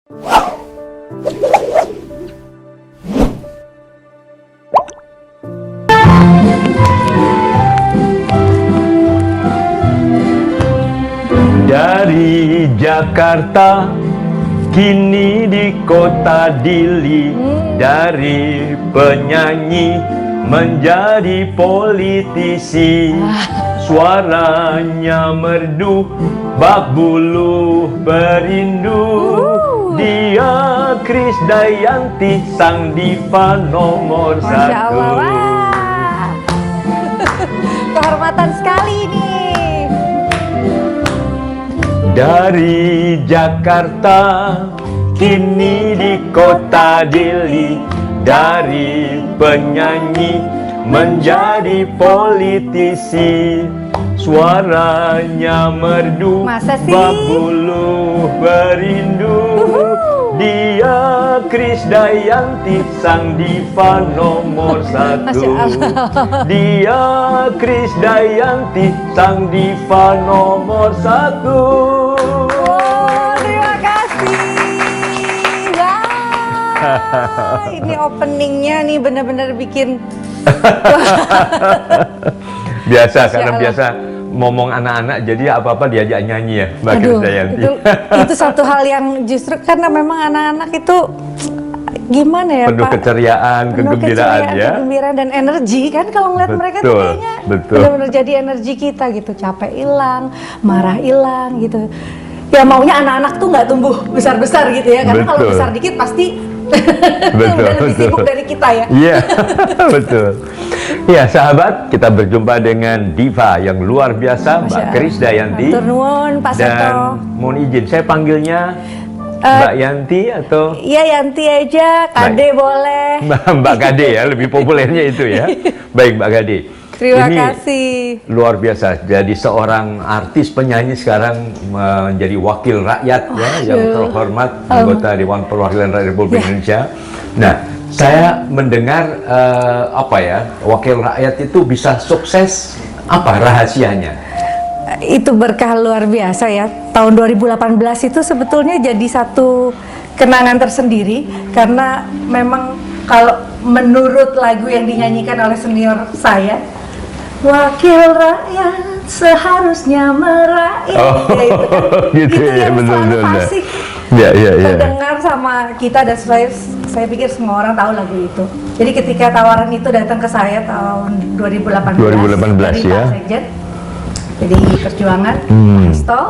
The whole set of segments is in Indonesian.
Dari Jakarta kini di kota Dili, dari penyanyi menjadi politisi. Suaranya merdu, bak bulu berindu. Dia Krisdayanti, sang diva nomor Masya satu. Allah, wah. Kehormatan sekali ini. Dari Jakarta kini di kota Dili, dari penyanyi menjadi politisi. Suaranya merdu, Masa sih? bak bulu berindu. Dia Krisdayanti, sang diva nomor satu. Dia Krisdayanti, sang diva nomor satu. Oh, terima kasih. Wah, ini openingnya nih benar-benar bikin Biasa, Masya karena Allah. biasa ngomong anak-anak, jadi apa-apa diajak nyanyi ya, Mbak aduh, Krisdayanti. itu satu hal yang justru karena memang anak-anak itu gimana ya Penuh Pak? keceriaan, Penuh kegembiraan ya. kegembiraan dan energi kan, kalau ngeliat mereka tuh Betul, kayaknya betul. benar-benar jadi energi kita gitu. Capek hilang, marah hilang gitu. Ya maunya anak-anak tuh nggak tumbuh besar-besar gitu ya, karena kalau Betul. besar dikit pasti Betul, udah lebih betul. sibuk dari kita ya. Iya, betul. Ya, sahabat, kita berjumpa dengan diva yang luar biasa, Mbak Masya Allah. Krisdayanti. Matur nuwun, Pak Seto. Dan mohon izin, saya panggilnya Mbak Yanti atau Iya, Yanti aja, Kade boleh. Mbak Kade ya, lebih populernya itu ya. Baik, Mbak Kade. Terima Ini kasih. luar biasa. Jadi seorang artis penyanyi sekarang menjadi wakil rakyat ya, yang terhormat, anggota Dewan Perwakilan Rakyat Republik Indonesia. Nah, saya mendengar apa ya, wakil rakyat itu bisa sukses, apa rahasianya? Itu berkah luar biasa ya. Tahun 2018 itu sebetulnya jadi satu kenangan tersendiri, karena memang kalau menurut lagu yang dinyanyikan oleh senior saya, wakil rakyat seharusnya merakyat. Oh, Ya, itu kan. gitu Itu ya, yang betul, selalu betul. fasih Ya, ya, ya. terdengar sama kita, dan saya pikir semua orang tahu lagu itu. Jadi ketika tawaran itu datang ke saya tahun 2018 dari ya. Pak Sekjen PDI Perjuangan, Pak Hasto,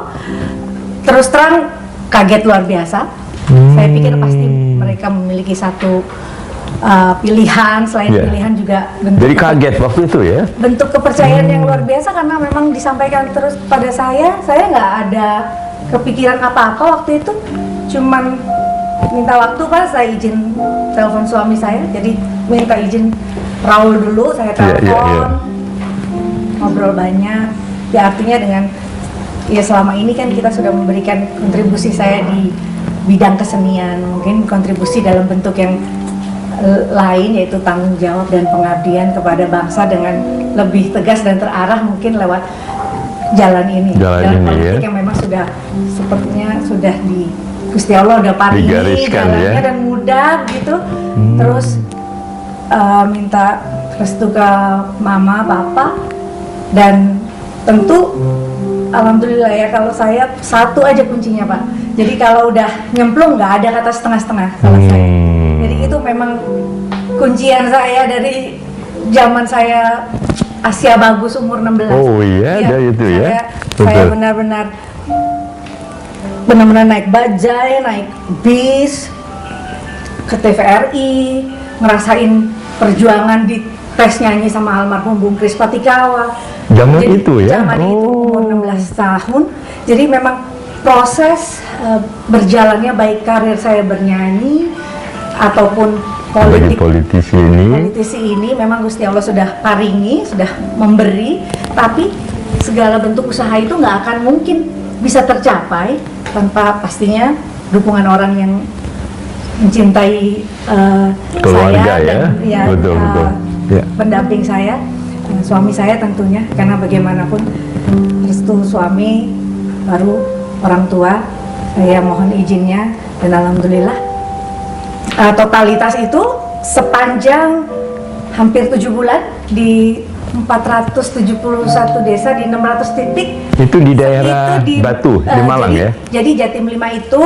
terus terang kaget luar biasa. Saya pikir pasti mereka memiliki satu pilihan, selain Ya. pilihan juga bentuk Jadi kaget waktu itu ya? bentuk kepercayaan yang luar biasa, karena memang disampaikan terus pada saya nggak ada kepikiran apa-apa waktu itu, cuman minta waktu Pak, saya izin telepon suami saya, jadi minta izin Raul dulu, saya Iya, telepon, iya, iya. ngobrol banyak, ya artinya dengan, ya selama ini kan kita sudah memberikan kontribusi saya di bidang kesenian, mungkin kontribusi dalam bentuk yang lain, yaitu tanggung jawab dan pengabdian kepada bangsa dengan lebih tegas dan terarah mungkin lewat jalan ini, Jalan ini, politik ya. yang memang sudah sepertinya sudah di Gusti Allah udah paringi Digariskan, jalannya ya. dan mudah gitu. Terus minta restu ke mama, papa, dan tentu alhamdulillah ya, kalau saya satu aja kuncinya Pak. Jadi kalau udah nyemplung nggak ada kata setengah-setengah kalau saya. Jadi itu memang kuncian saya dari zaman saya Asia Bagus umur 16. Oh iya, dari itu ya. Saya Betul. benar-benar naik bajai, naik bis ke TVRI, ngerasain perjuangan di tes nyanyi sama almarhum Bung Kris Patikawa. Zaman Jadi, itu ya? Zaman itu umur 16 tahun. Jadi memang proses berjalannya baik karir saya bernyanyi ataupun Bagi politik, politisi ini, politisi ini memang Gusti Allah sudah paringi, sudah memberi, tapi segala bentuk usaha itu nggak akan mungkin bisa tercapai tanpa pastinya dukungan orang yang mencintai Keluarga saya ya? dan ya, Betul, betul. Ya. pendamping saya, suami saya tentunya, karena bagaimanapun restu suami baru orang tua. Saya mohon izinnya dan alhamdulillah totalitas itu sepanjang hampir 7 bulan di 471 desa di 600 titik. Itu di daerah Itu Batu, di Malang jadi, ya? Jadi Jatim 5 itu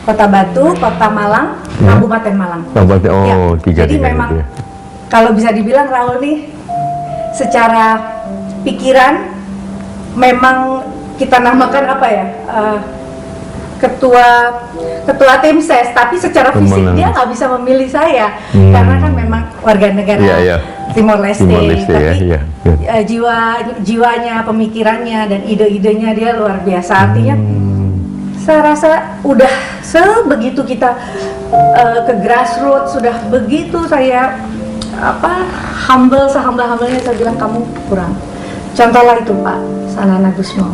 Kota Batu, Kota Malang, Kabupaten Malang. Kabupaten, Ya, tiga jadi memang gitu ya. kalau bisa dibilang Raul nih secara pikiran memang kita namakan apa ya, ketua tim ses, tapi secara fisik dia nggak bisa memilih saya karena kan memang warga negara Timor Leste, tapi jiwanya, pemikirannya dan ide-idenya dia luar biasa. Artinya saya rasa udah sebegitu kita ke grassroots, sudah begitu saya humble-humblenya saya bilang kamu kurang. Contohlah itu Pak Sanana Gusmo.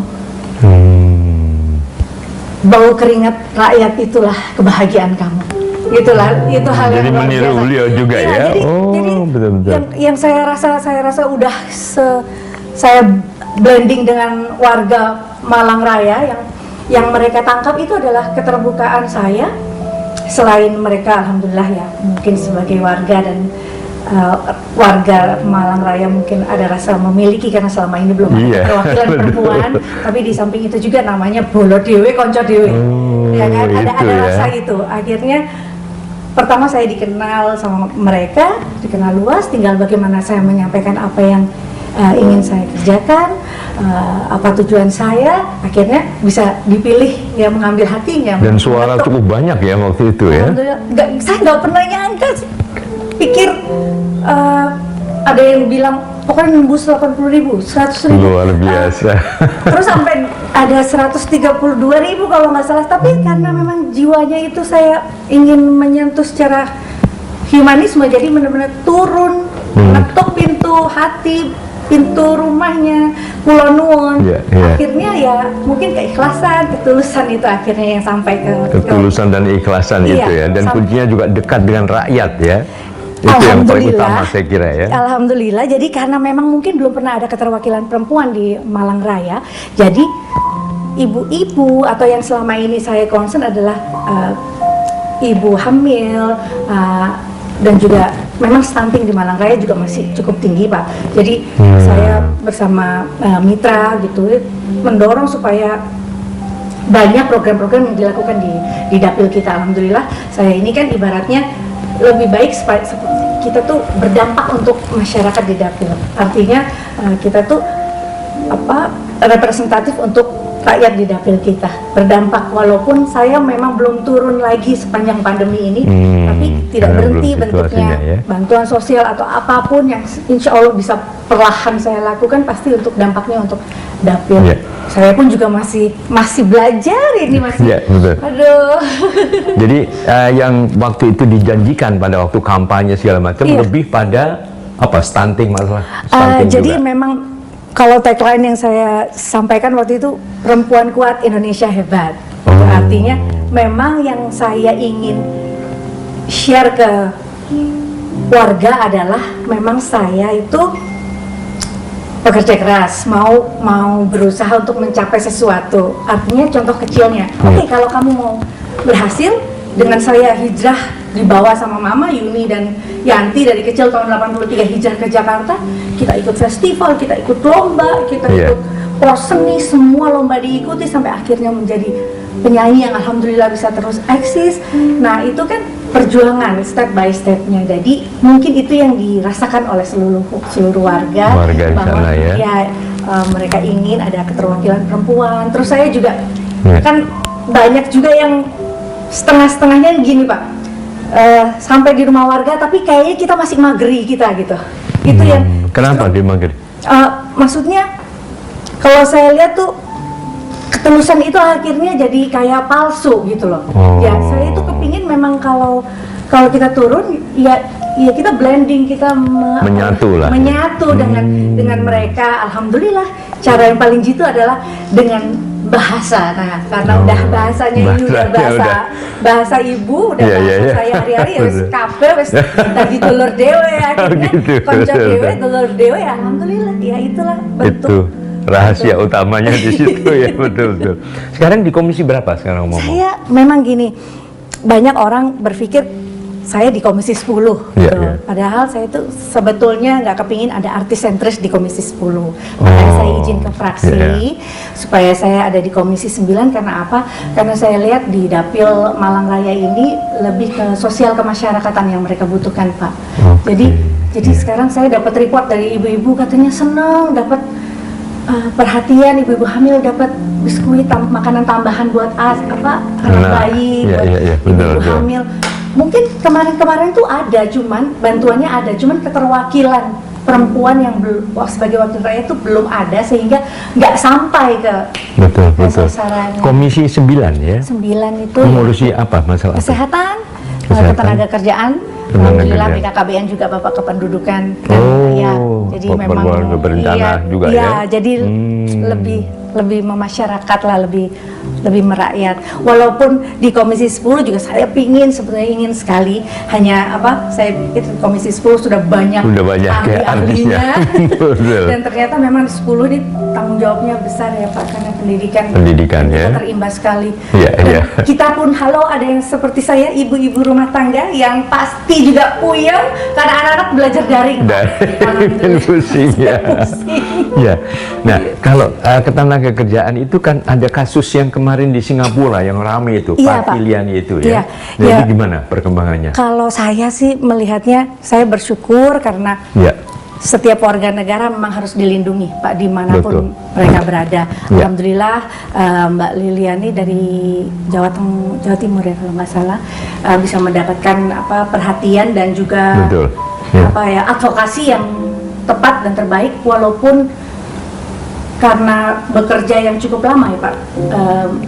Bau keringat rakyat itulah kebahagiaan kamu. Itulah, itu hal yang jadi meniru beliau juga ya. Jadi betul-betul. Yang saya rasa udah saya blending dengan warga Malang Raya yang mereka tangkap itu adalah keterbukaan saya. Selain mereka alhamdulillah ya mungkin sebagai warga dan warga Malang Raya mungkin ada rasa memiliki karena selama ini belum ada perwakilan perempuan, tapi di samping itu juga namanya bolo dewe, konco dewe, ya kan ada rasa itu. Akhirnya pertama saya dikenal sama mereka, dikenal luas, tinggal bagaimana saya menyampaikan apa yang ingin saya kerjakan, apa tujuan saya, akhirnya bisa dipilih ya mengambil hatinya. Dan suara cukup banyak ya waktu itu ya. Saya nggak pernah nyangka, pikir ada yang bilang pokoknya nembus 80.000, 100.000. Luar biasa. Terus sampai ada 132.000 kalau nggak salah. Tapi karena memang jiwanya itu saya ingin menyentuh secara humanisme, jadi benar-benar turun, ngetuk pintu hati, pintu rumahnya, Pulau Nuwun. Akhirnya ya mungkin keikhlasan, ketulusan itu akhirnya yang sampai ke ketulusan dan ikhlasan itu ya. Dan kuncinya juga dekat dengan rakyat ya. Itu yang paling utama saya kira ya. Alhamdulillah, jadi karena memang mungkin belum pernah ada keterwakilan perempuan di Malang Raya, jadi ibu-ibu atau yang selama ini saya concern adalah ibu hamil, dan juga memang stunting di Malang Raya juga masih cukup tinggi Pak. Jadi saya bersama mitra gitu mendorong supaya banyak program-program yang dilakukan di dapil kita. Alhamdulillah saya ini kan ibaratnya lebih baik kita tuh berdampak untuk masyarakat di dapil. Artinya kita tuh representatif untuk rakyat di dapil kita, berdampak. Walaupun saya memang belum turun lagi sepanjang pandemi ini, tapi tidak berhenti bentuknya ya. Bantuan sosial atau apapun yang insya Allah bisa perlahan saya lakukan pasti untuk dampaknya untuk dapil. Saya pun juga masih belajar ini masih. Aduh. Jadi yang waktu itu dijanjikan pada waktu kampanye segala macam lebih pada stunting, masalah stunting jadi juga. memang kalau tagline yang saya sampaikan waktu itu, perempuan kuat Indonesia hebat. Itu artinya memang yang saya ingin share ke warga adalah memang saya itu pekerja keras, mau berusaha untuk mencapai sesuatu. Artinya contoh kecilnya, oke, kalau kamu mau berhasil dengan saya hijrah dibawa sama Mama Yuni dan Yanti dari kecil tahun 83 hijrah ke Jakarta, kita ikut festival, kita ikut lomba, kita ikut seni, semua lomba diikuti sampai akhirnya menjadi penyanyi yang alhamdulillah bisa terus eksis. Nah itu kan perjuangan step by stepnya. Jadi mungkin itu yang dirasakan oleh seluruh warga bahwa mereka ingin ada keterwakilan perempuan. Terus saya juga kan banyak juga yang setengah-setengahnya gini Pak, sampai di rumah warga tapi kayaknya kita masih mageri kita gitu. Itu yang kenapa di mageri? Maksudnya kalau saya lihat tuh ketulusan itu akhirnya jadi kayak palsu gitu loh. Ya saya itu kepingin memang kalau kita turun ya kita blending, kita menyatu dengan mereka. Alhamdulillah cara yang paling jitu adalah dengan bahasa. Nah karena udah bahasanya ini udah bahasa ibu, udah bahasa saya hari-hari ya wis kabeh wis dadi dulur dhewe akhirnya konco dhewe dulur dhewe ya alhamdulillah ya itulah bentuk itu rahasia utamanya di situ ya. Betul. Sekarang di komisi berapa sekarang ngomong? Saya memang gini, banyak orang berpikir saya di Komisi 10 Iya, gitu. iya. Padahal saya itu sebetulnya nggak kepingin ada artis sentris di Komisi 10. Makanya saya izin ke fraksi supaya saya ada di Komisi 9. Karena apa? Karena saya lihat di Dapil Malang Raya ini lebih ke sosial kemasyarakatan yang mereka butuhkan, Pak. Jadi sekarang saya dapat report dari ibu-ibu katanya senang dapat perhatian, ibu-ibu hamil dapat biskuit makanan tambahan buat anak bayi, buat ibu hamil. Mungkin kemarin-kemarin tuh ada, cuman bantuannya ada, cuman keterwakilan perempuan yang sebagai wakil rakyat itu belum ada, sehingga nggak sampai ke sasarannya. Komisi 9 ya? 9 itu mengurusi apa masalah? Kesehatan, ketenaga kerjaan, alhamdulillah BKKBN juga Bapak Kependudukan. Jadi memang berencana juga ya. Jadi lebih memasyarakat lah, lebih merakyat. Walaupun di Komisi 10 juga saya sebetulnya ingin sekali, hanya saya pikir Komisi 10 sudah banyak ahli-ahlinya. Dan ternyata memang 10 ini tanggung jawabnya besar ya Pak, karena pendidikan ya terimbas sekali. Kita pun ada yang seperti saya, ibu-ibu rumah tangga yang pasti juga puyeng karena anak-anak belajar daring. Pusing ya. Nah, kalau ketenaga kerjaan itu kan ada kasus yang kemarin di Singapura yang ramai itu, Pak Kiliani itu ya. Jadi gimana perkembangannya? Kalau saya sih melihatnya, saya bersyukur karena setiap warga negara memang harus dilindungi Pak, dimanapun mereka berada. Alhamdulillah Mbak Liliani dari Jawa Timur ya kalau nggak salah, bisa mendapatkan perhatian dan juga advokasi yang tepat dan terbaik, walaupun karena bekerja yang cukup lama ya Pak,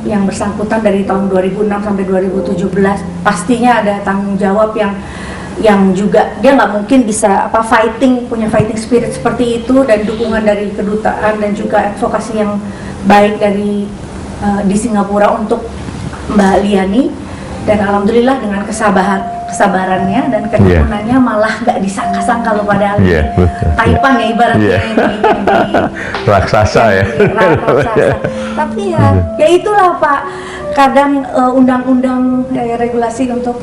yang bersangkutan dari tahun 2006 sampai 2017, pastinya ada tanggung jawab yang juga dia nggak mungkin bisa punya fighting spirit seperti itu, dan dukungan dari kedutaan dan juga advokasi yang baik dari di Singapura untuk Mbak Liani. Dan alhamdulillah dengan kesabarannya dan ketekunannya malah nggak disangka-sangka loh, padahal Taipan ya ibaratnya yang di raksasa ya. Raksasa. Tapi ya itulah Pak, kadang undang-undang regulasi untuk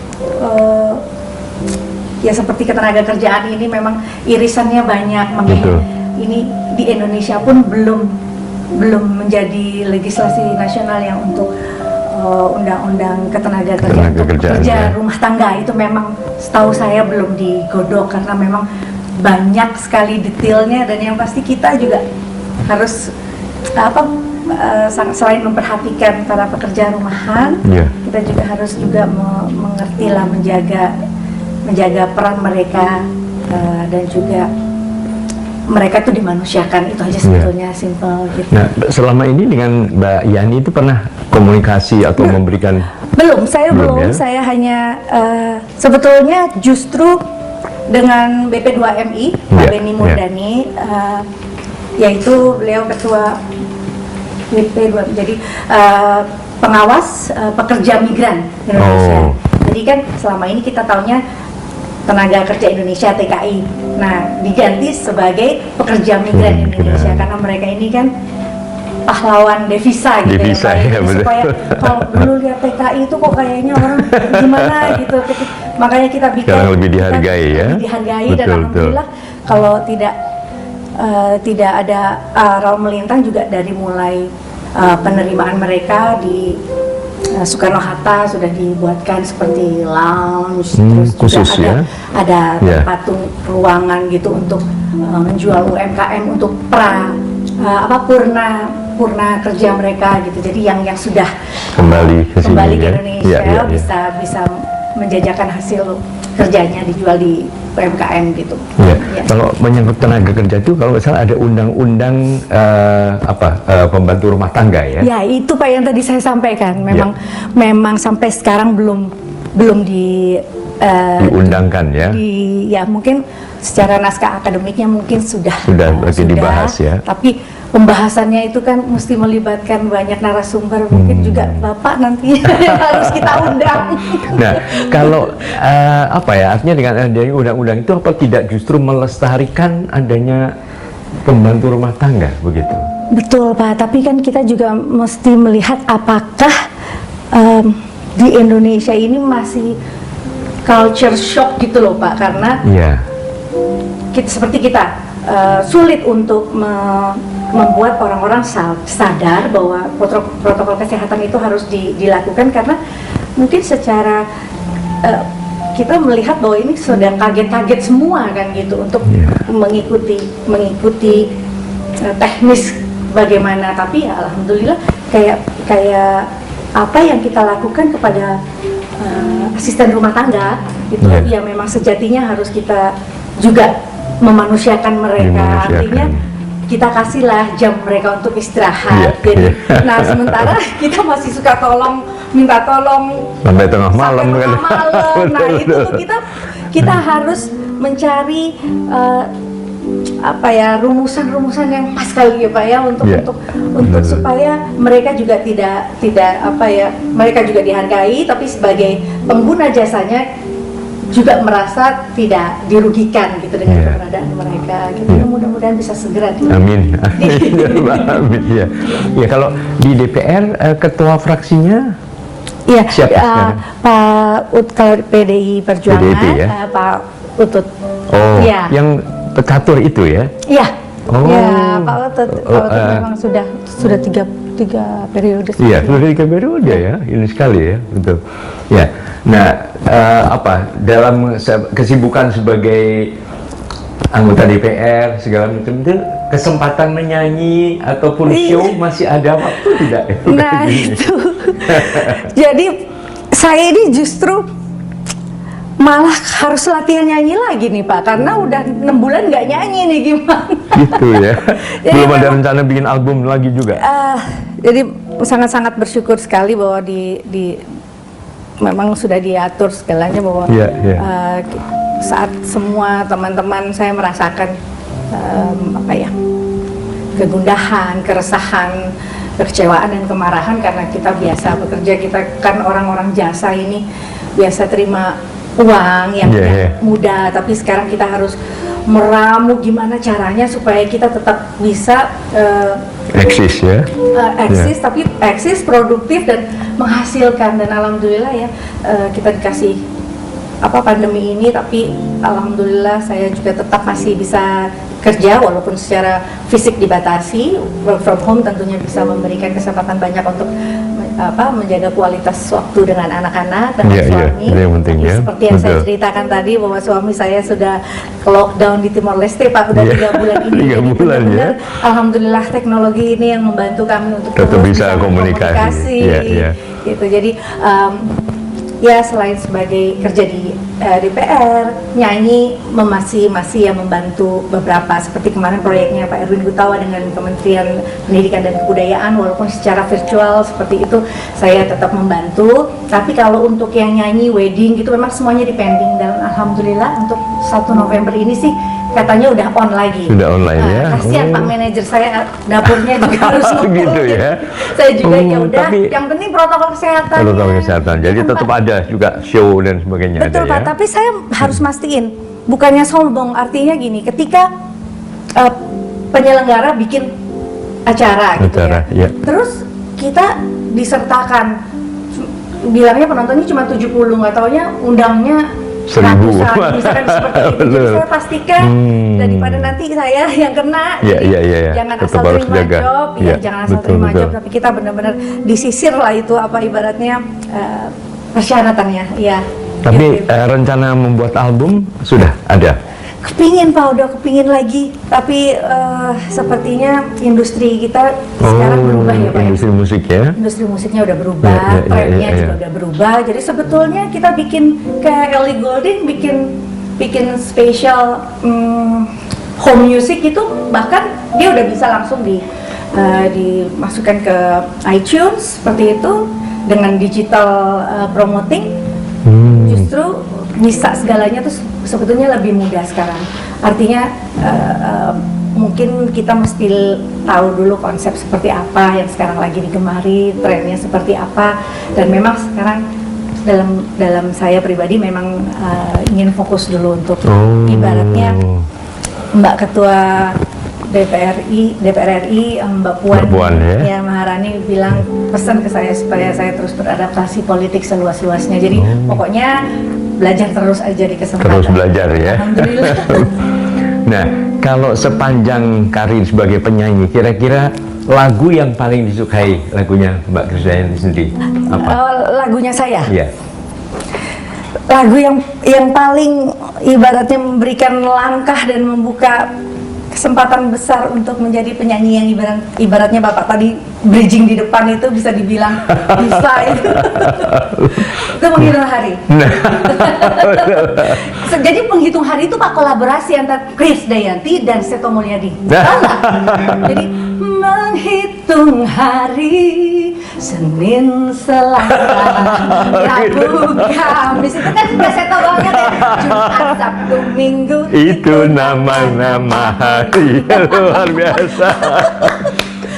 seperti ketenaga kerjaan ini memang irisannya banyak. Makanya ini di Indonesia pun belum menjadi legislasi nasional yang untuk undang-undang ketenaga kerjaan untuk pekerja rumah tangga itu memang setahu saya belum digodok, karena memang banyak sekali detailnya, dan yang pasti kita juga harus selain memperhatikan para pekerja rumahan, kita juga harus mengerti lah, menjaga peran mereka, dan juga mereka tuh dimanusiakan, itu aja sebetulnya simple gitu. Nah, selama ini dengan Mbak Yani itu pernah komunikasi atau memberikan? Saya belum. Saya hanya sebetulnya justru dengan BP2MI, Pak Beni Murdani, yaitu beliau ketua BP2, jadi pengawas pekerja migran Indonesia. Jadi kan selama ini kita taunya Tenaga Kerja Indonesia TKI. Nah, diganti sebagai pekerja migran Indonesia, karena mereka ini kan pahlawan devisa gitu ya, supaya kalau dulu lihat TKI itu kok kayaknya orang gimana gitu. Makanya kita bikin sekarang lebih dihargai dan alhamdulillah kalau tidak ada Raul Melintang juga dari mulai penerimaan mereka di Soekarno-Hatta sudah dibuatkan seperti lounge, terus khusus juga ada patung ruangan gitu untuk menjual UMKM untuk purna kerja mereka gitu. Jadi yang sudah kembali ke Indonesia bisa menjajakan hasil kerjanya dijual di UMKM gitu. Kalau menyangkut tenaga kerja itu kalau nggak salah ada undang-undang pembantu rumah tangga ya? Ya itu Pak yang tadi saya sampaikan. Memang sampai sekarang belum diundangkan ya? Mungkin secara naskah akademiknya mungkin sudah dibahas ya. Tapi pembahasannya itu kan mesti melibatkan banyak narasumber, mungkin juga Bapak nanti harus kita undang. Nah, kalau artinya dengan adanya undang-undang itu apa tidak justru melestarikan adanya pembantu rumah tangga begitu? Betul Pak, tapi kan kita juga mesti melihat apakah di Indonesia ini masih culture shock gitu loh Pak, karena Iya. seperti kita sulit untuk membuat orang-orang sadar bahwa protokol kesehatan itu harus dilakukan, karena mungkin secara kita melihat bahwa ini sedang kaget-kaget semua kan gitu untuk mengikuti teknis bagaimana, tapi ya alhamdulillah kayak apa yang kita lakukan kepada asisten rumah tangga itu ya memang sejatinya harus kita juga memanusiakan mereka. Artinya kita kasihlah jam mereka untuk istirahat. Jadi, nah sementara kita masih suka minta tolong sampai tengah malam kan. Nah itu tuh kita harus mencari rumusan-rumusan yang pas kali ya Pak ya untuk supaya mereka juga tidak mereka juga dihargai, tapi sebagai pengguna jasanya juga merasa tidak dirugikan gitu dengan keberadaan mereka gitu. Mudah-mudahan bisa segera Amin. Amin. Ya. Ya, kalau di DPR ketua fraksinya siapa? Pak kalau PDI Perjuangan PDIP, ya? Pak Utut. Oh, yang pekatur itu ya? Iya. Oh. Ya, Pak Utut memang sudah tiga periode. Iya, sudah 3 periode ya. Ini sekali ya, betul. Ya. Nah, dalam kesibukan sebagai anggota DPR segala macam itu, kesempatan menyanyi ataupun show masih ada waktu tidak? Nah itu, jadi saya ini justru malah harus latihan nyanyi lagi nih Pak, karena udah 6 bulan nggak nyanyi nih, gimana? Gitu ya. Belum ada rencana bikin album lagi juga? Jadi sangat-sangat bersyukur sekali bahwa memang sudah diatur segalanya bahwa saat semua teman-teman saya merasakan kegundahan, keresahan, kekecewaan dan kemarahan karena kita biasa bekerja, kita kan orang-orang jasa ini biasa terima uang yang mudah, tapi sekarang kita harus meramu gimana caranya supaya kita tetap bisa eksis ya, tapi eksis, produktif dan menghasilkan. Dan alhamdulillah ya kita dikasih pandemi ini, tapi alhamdulillah saya juga tetap masih bisa kerja walaupun secara fisik dibatasi. Work from home tentunya bisa memberikan kesempatan banyak untuk menjaga kualitas waktu dengan anak-anak dan suami. Penting, seperti yang saya ceritakan tadi bahwa suami saya sudah lockdown di Timor Leste Pak, udah 3 bulan ini. 3 bulan ya. Alhamdulillah teknologi ini yang membantu kami untuk tetap bisa komunikasi. Gitu. Jadi ya selain sebagai kerja di DPR, nyanyi masih yang membantu beberapa, seperti kemarin proyeknya Pak Erwin Gutawa dengan Kementerian Pendidikan dan Kebudayaan, walaupun secara virtual seperti itu saya tetap membantu. Tapi kalau untuk yang nyanyi wedding gitu memang semuanya dipending, dan alhamdulillah untuk 1 November ini sih katanya udah on lagi. Sudah online ya. Kasihan Pak manajer saya, dapurnya juga harus ngumpul. Gitu ya. Saya juga ya udah, yang penting protokol kesehatan. Protokol kesehatan. Jadi tetap ada juga show dan sebagainya. Betul Pak, tapi saya harus mastiin, bukannya sombong, artinya gini, ketika penyelenggara bikin acara gitu ya. Terus kita disertakan, bilangnya penontonnya cuma 70, nggak taunya undangnya 1000 misalkan seperti itu. Jadi saya pastikan daripada nanti saya yang kena, jangan tetap asal terima jaga. job, jangan asal terima job, tapi kita benar-benar disisir lah itu ibaratnya persyaratannya, ya. Tapi rencana membuat album sudah ada? Kepingin Pak, udah kepingin lagi, tapi sepertinya industri kita sekarang berubah ya Pak. Industri musik ya? Industri musiknya udah berubah, trennya juga udah berubah. Jadi sebetulnya kita bikin kayak Ellie Goulding bikin spesial home music itu, bahkan dia udah bisa langsung dimasukkan ke iTunes seperti itu dengan digital promoting. Justru bisa segalanya tuh sebetulnya lebih mudah sekarang. Artinya mungkin kita mesti tahu dulu konsep seperti apa yang sekarang lagi digemari, trennya seperti apa, dan memang sekarang dalam saya pribadi memang ingin fokus dulu untuk ibaratnya Mbak Ketua DPR RI Mbak Puan, Mbak Puan, ya. Maharani bilang pesan ke saya supaya saya terus beradaptasi politik seluas-luasnya. Jadi pokoknya belajar terus aja di kesempatan. Terus belajar ya. Alhamdulillah. Nah, kalau sepanjang karir sebagai penyanyi, kira-kira lagu yang paling disukai lagunya Mbak Krisdayanti sendiri apa? Lagunya saya. Iya. Lagu yang paling ibaratnya memberikan langkah dan membuka kesempatan besar untuk menjadi penyanyi yang ibaratnya Bapak tadi bridging di depan itu bisa dibilang bisa itu. Itu menghitung hari. Jadi penghitung hari itu Pak kolaborasi antara Krisdayanti dan Seto Mulyadi. Jadi menghitung hari Senin, Selasa, Rabu, Kamis itu kan udah Seto banget ya. Jumat, Sabtu, Minggu Itu nama-nama hari luar biasa.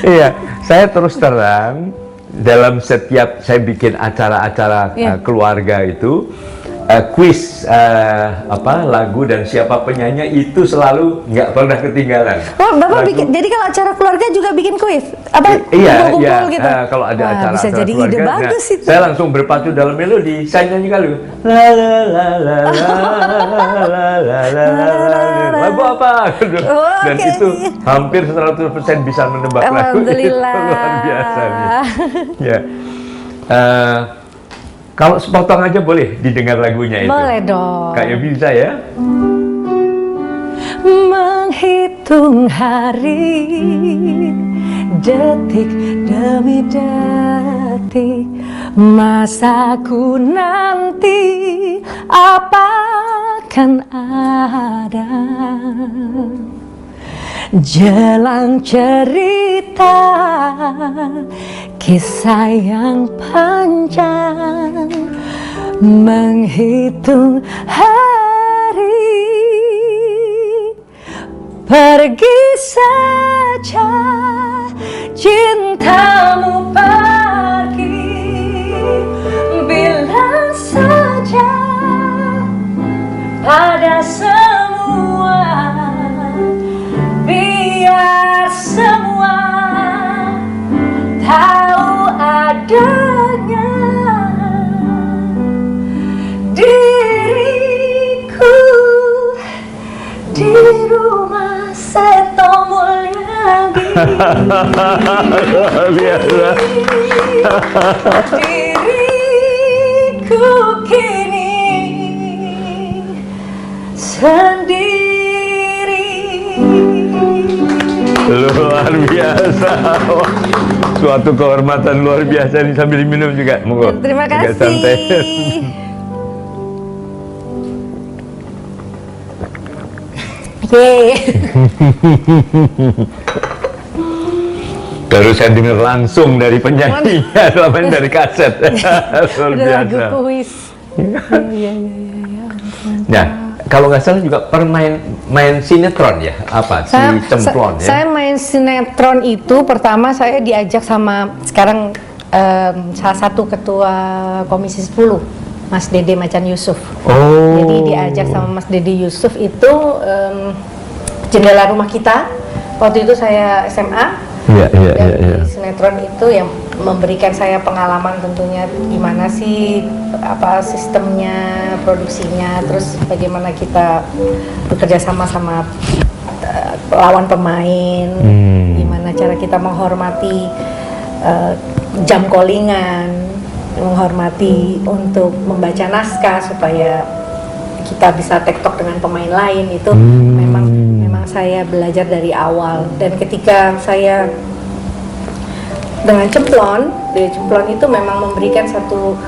Iya, saya terus terang dalam setiap saya bikin acara-acara keluarga itu kuis lagu dan siapa penyanyi itu selalu nggak pernah ketinggalan. Oh, Bapak bikin. Jadi kalau acara keluarga juga bikin kuis? Apa? Iya, kumpul-kumpul gitu. kalau ada acara bisa jadi keluarga, ide bagus itu. saya langsung berpacu dalam melodi. Saya nyanyi kali. La la la la la la la la. Lagu apa? Dan itu hampir 100% bisa menebak lagu. Itu luar biasa. Ya. Kalau sepotong aja boleh didengar lagunya itu. Boleh dong. Kayak bisa ya. Menghitung hari, detik demi detik, masaku nanti apakan ada. Jelang cerita kisah yang panjang, menghitung hari, pergi saja cintamu pergi, bilang saja pada semua, biar semua tahu adanya diriku di rumah Seto Mulyadi. Biasa. Diriku kini sendiri. Luar biasa. Suatu kehormatan luar biasa nih sambil minum juga. Monggo. Terima Agak kasih. santai. Baru saya dengar langsung dari penyanyinya, lain dari kaset. Luar Lagu biasa. kuis. Nah, kalau nggak salah juga main sinetron ya? Apa? Si Cemplon ya? Saya main sinetron itu pertama saya diajak sama sekarang salah satu ketua Komisi 10, Mas Dede Macan Yusuf. Oh. Jadi diajak sama Mas Dede Yusuf itu jendela rumah kita. Waktu itu saya SMA. Iya. Di sinetron itu yang memberikan saya pengalaman tentunya gimana sih apa sistemnya, produksinya, terus bagaimana kita bekerja sama lawan pemain, gimana cara kita menghormati jam callingan, menghormati untuk membaca naskah supaya kita bisa tektok dengan pemain lain. Itu memang saya belajar dari awal. Dan ketika saya dengan Cemplon itu memang memberikan satu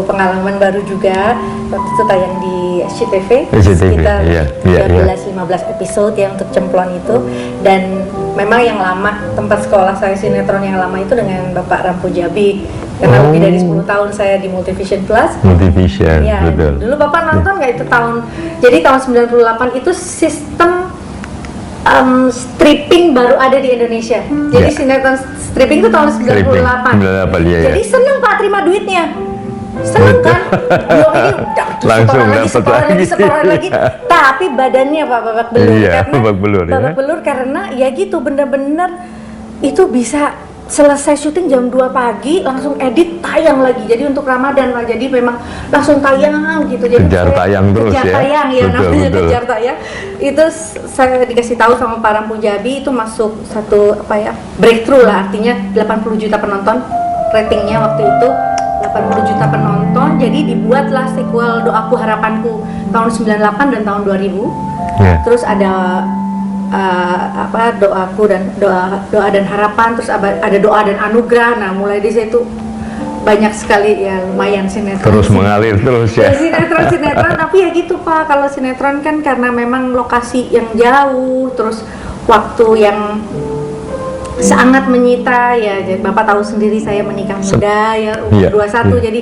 pengalaman baru juga. Waktu itu tayang di SCTV sekitar 13-15 episode ya untuk Cemplon itu. Dan memang yang lama, tempat sekolah saya sinetron yang lama itu dengan Bapak Rampo Jabi. Karena lebih dari 10 tahun saya di Multivision Plus. Multivision, ya, betul. Dulu Bapak nonton nggak itu jadi tahun 98 itu sistem stripping baru ada di Indonesia. Jadi sinetron stripping itu tahun 98. Jadi Jadi seneng Pak terima duitnya. seneng kan? Belum ini udah Langsung setoran dapat lagi. setoran lagi. Tapi badannya Pak babak belur. Iya, Karena babak belur, ya. babak belur karena ya gitu bener-bener itu bisa selesai syuting jam 2 pagi langsung edit tayang lagi. Jadi untuk Ramadan lah. Jadi memang langsung tayang gitu. Jadi Kejar tayang terus kejar ya. tayang ya, Betul, namanya betul. kejar tayang. Itu saya dikasih tahu sama Parang Punjabi itu masuk satu breakthrough lah, artinya 80 juta penonton ratingnya waktu itu. 80 juta penonton, jadi dibuatlah sequel Doaku Harapanku tahun 98 dan tahun 2000. Ya. Terus ada doaku dan doa dan harapan, terus ada doa dan anugerah. Nah, mulai di situ banyak sekali ya, lumayan sinetron. Terus mengalir terus ya. Sinetron, tapi ya gitu Pak, kalau sinetron kan karena memang lokasi yang jauh, terus waktu yang sangat menyita ya. Jadi Bapak tahu sendiri saya menikah muda ya, umur 21. Jadi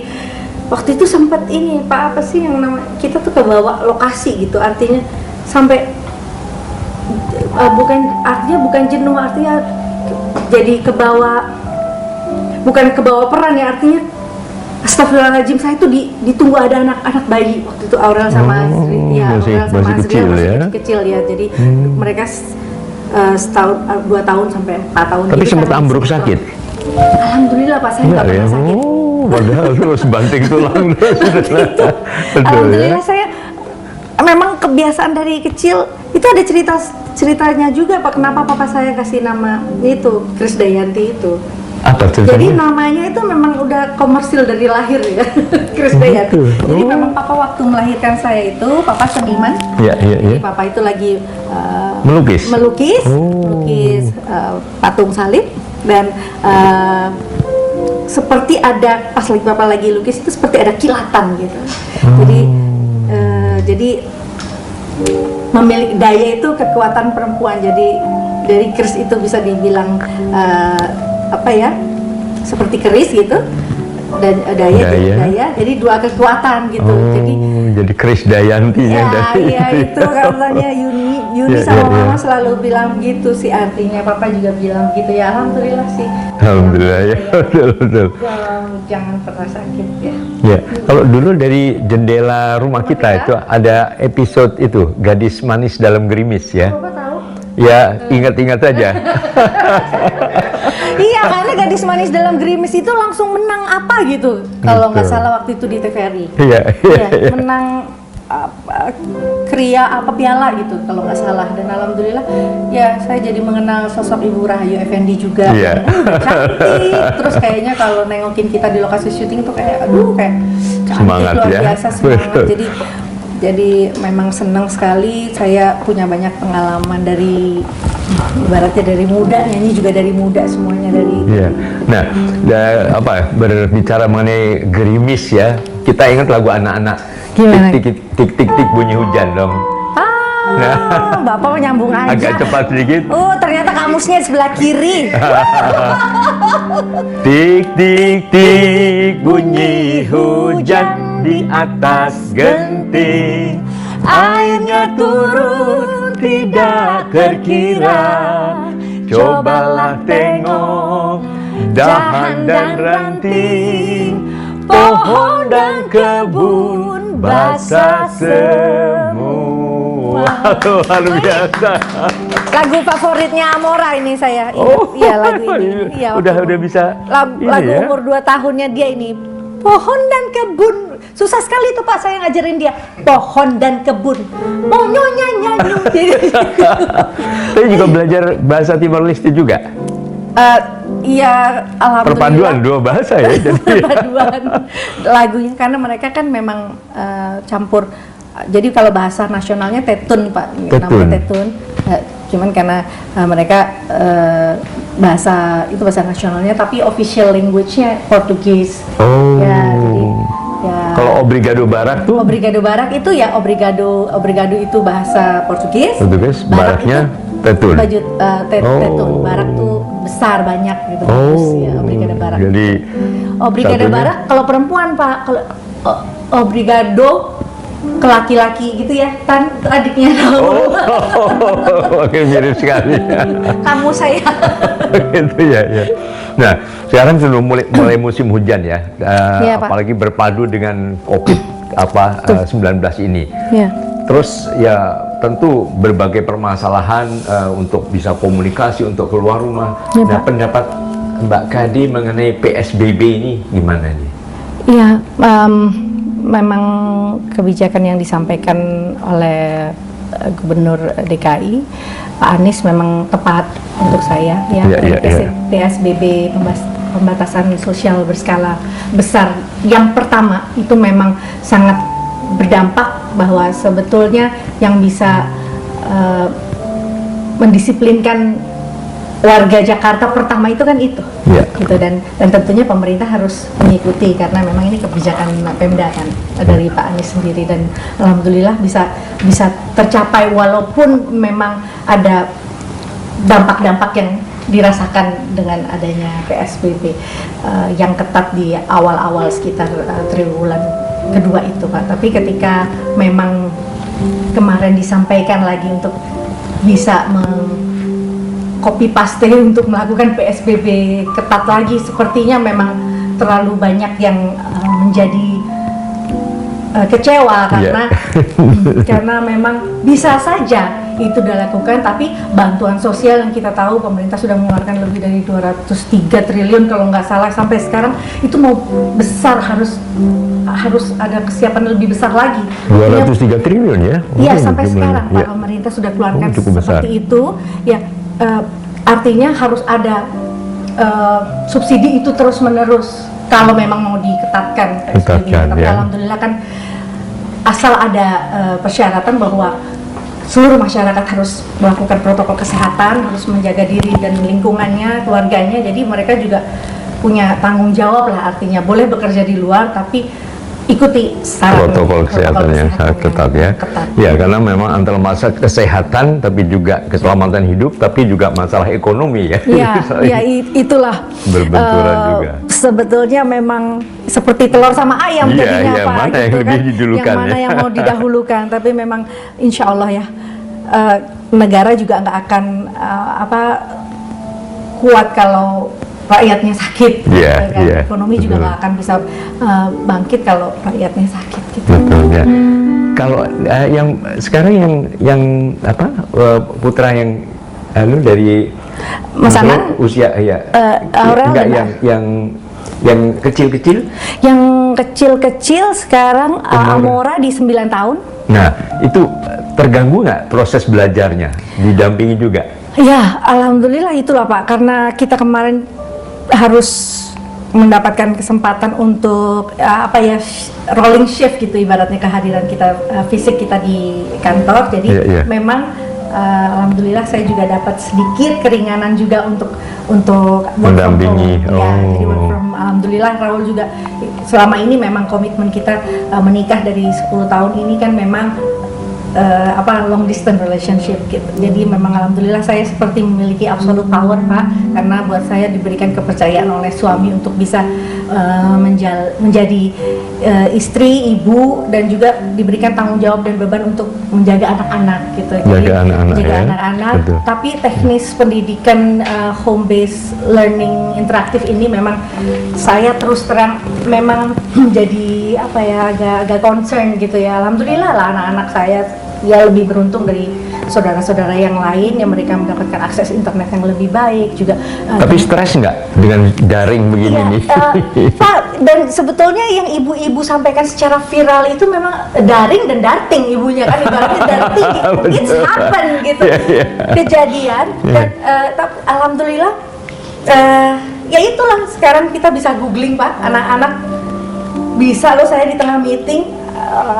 waktu itu sempat ini Pak, apa sih yang nama kita tuh kebawa lokasi gitu, artinya sampai bukan jenuh, artinya jadi bukan kebawa peran ya, artinya astagfirullahaladzim, saya tuh ditunggu ada anak bayi waktu itu, Aurel sama Azri ya, masih kecil ya. kecil ya, jadi mereka setahun 2 tahun sampai 4 tahun. Tapi gitu sempat kan, ambruk sakit. Alhamdulillah Pak, saya nggak pernah sakit. Padahal terus banting tulang terus. Gitu. Betul Alhamdulillah ya. saya memang kebiasaan dari kecil itu ada ceritanya juga Pak, kenapa papa saya kasih nama itu Krisdayanti itu. Apa ceritanya? Jadi namanya itu memang udah komersil dari lahir ya. Krisdayanti. Jadi memang papa waktu melahirkan saya itu papa seniman. Iya. Jadi papa itu lagi Melukis. melukis patung salib dan seperti ada pas lagi bapak lagi lukis itu seperti ada kilatan gitu. Jadi memiliki daya itu kekuatan perempuan. Jadi dari keris itu bisa dibilang seperti keris gitu, dan daya. Jadi dua kekuatan gitu. Jadi Krisdayantinya itu katanya Yuni sama mama selalu bilang gitu sih, artinya papa juga bilang gitu ya. Alhamdulillah sih. Alhamdulillah ya. Betul. Jangan pernah sakit ya. Ya, kalau dulu dari jendela rumah kita itu ada episode itu Gadis Manis Dalam Gerimis ya. Bapak tahu? Ya, ingat-ingat aja. Iya, karena Gadis Manis Dalam Gerimis itu langsung menang apa gitu, kalau nggak salah waktu itu di TVRI. Iya. Menang piala gitu kalau nggak salah, dan alhamdulillah ya saya jadi mengenal sosok Ibu Rahayu Effendi juga. Iya. Cantik, terus kayaknya kalau nengokin kita di lokasi syuting tuh kayak cantik, Semangat luar ya. biasa semangat. Jadi memang senang sekali, saya punya banyak pengalaman dari ibaratnya dari muda, nyanyi juga dari muda semuanya dari. Iya. Nah, berbicara mengenai gerimis ya, kita ingat lagu anak-anak. Gimana? Tik bunyi hujan dong. Bapak menyambung aja. Agak cepat sedikit. Oh, ternyata kamusnya di sebelah kiri. Tik bunyi hujan di atas genting, airnya turun tidak terkira. Cobalah tengok dahan dan ranting, pohon dan kebun basah semua. Luar biasa. Lagu favoritnya Amora ini saya. Iya, lagu ini. Iya, udah bisa. Lagu ya? umur 2 tahunnya dia ini. Pohon dan kebun. Susah sekali tuh Pak saya ngajarin dia. Pohon dan kebun. Mau nyanyi. Tapi juga belajar bahasa Timor Leste juga. Iya, alhamdulillah. Perpaduan 2 bahasa ya. Perpaduan lagunya karena mereka kan memang campur. Jadi kalau bahasa nasionalnya Tetun Pak, namanya Tetun. Cuman karena mereka bahasa nasionalnya, tapi official language-nya Portugis. Ya, jadi ya. Kalau Obrigado Barak tuh? Obrigado Barak itu ya obrigado itu bahasa Portugis. Baraknya Tetun. Tetun. Barak tuh besar banyak gitu. Ya, Obrigado Barak. Jadi Obrigado Barak kalau perempuan Pak, kalau Obrigado ke laki-laki gitu ya, adiknya tahu. Oke, mirip sekali. Kamu saya. Itu ya. Nah, sekarang sudah mulai musim hujan ya, Iya, Pak. apalagi berpadu dengan COVID-19 ini. Ya. Terus ya tentu berbagai permasalahan untuk bisa komunikasi, untuk keluar rumah. Ya, Nah, Pak. pendapat Mbak Kadi mengenai PSBB ini gimana nih? Iya, memang kebijakan yang disampaikan oleh Gubernur DKI Pak Anies memang tepat untuk saya ya. PSBB pembatasan sosial berskala besar yang pertama itu memang sangat berdampak bahwa sebetulnya yang bisa mendisiplinkan warga Jakarta pertama itu kan itu, gitu, dan tentunya pemerintah harus mengikuti karena memang ini kebijakan Pemda kan dari Pak Anies sendiri, dan alhamdulillah bisa tercapai walaupun memang ada dampak-dampak yang dirasakan dengan adanya PSBB yang ketat di awal-awal sekitar triwulan kedua itu, Pak. Tapi ketika memang kemarin disampaikan lagi untuk bisa copy paste untuk melakukan PSBB ketat lagi, sepertinya memang terlalu banyak yang menjadi kecewa karena memang bisa saja itu dilakukan, tapi bantuan sosial yang kita tahu pemerintah sudah mengeluarkan lebih dari 203 triliun kalau nggak salah sampai sekarang, itu mau besar harus ada kesiapan lebih besar lagi. 203 triliun ya? Iya, sampai sekarang Pak, pemerintah sudah keluarkan seperti itu ya. Artinya harus ada subsidi itu terus menerus kalau memang mau diketatkan PSBB. Tapi alhamdulillah kan asal ada persyaratan bahwa seluruh masyarakat harus melakukan protokol kesehatan, harus menjaga diri dan lingkungannya, keluarganya. Jadi mereka juga punya tanggung jawab lah, artinya boleh bekerja di luar tapi ikuti protokol kesehatan yang sangat ketat ya. Ya, karena memang antara masalah kesehatan tapi juga keselamatan hidup, tapi juga masalah ekonomi ya. Ya, itulah berbenturan juga. Sebetulnya memang seperti telur sama ayam jadinya Pak. Mana yang lebih didulukan? Yang mana yang mau didahulukan? Tapi memang insya Allah ya, negara juga nggak akan kuat kalau rakyatnya sakit, ekonomi juga nggak akan bisa bangkit kalau rakyatnya sakit, gitu. Betul ya. Kalau yang sekarang yang putra yang dari Mas Anang, usia enggak yang kecil-kecil? Yang kecil-kecil sekarang Amora di 9 tahun. Nah, itu terganggu nggak proses belajarnya? Didampingi juga? Ya, alhamdulillah itulah Pak, karena kita kemarin harus mendapatkan kesempatan untuk rolling shift gitu ibaratnya, kehadiran kita fisik kita di kantor. Jadi memang alhamdulillah saya juga dapat sedikit keringanan juga untuk mendampingi. Jadi alhamdulillah Raul juga selama ini memang komitmen kita menikah dari 10 tahun ini kan memang long distance relationship gitu. Jadi memang alhamdulillah saya seperti memiliki absolute power Pak, karena buat saya diberikan kepercayaan oleh suami untuk bisa menjadi istri, ibu, dan juga diberikan tanggung jawab dan beban untuk menjaga anak-anak gitu. Menjaga anak-anak. Tapi teknis pendidikan home based learning interaktif ini memang saya terus terang memang menjadi agak concern gitu ya. Alhamdulillah lah anak-anak saya ya lebih beruntung dari saudara-saudara yang lain yang mereka mendapatkan akses internet yang lebih baik juga. Tapi stres nggak dengan daring begini nih? Pak, dan sebetulnya yang ibu-ibu sampaikan secara viral itu memang daring dan darting ibunya kan, ibaratnya darting, it's happen gitu, kejadian. Dan alhamdulillah ya itulah sekarang kita bisa googling Pak, anak-anak bisa loh, saya di tengah meeting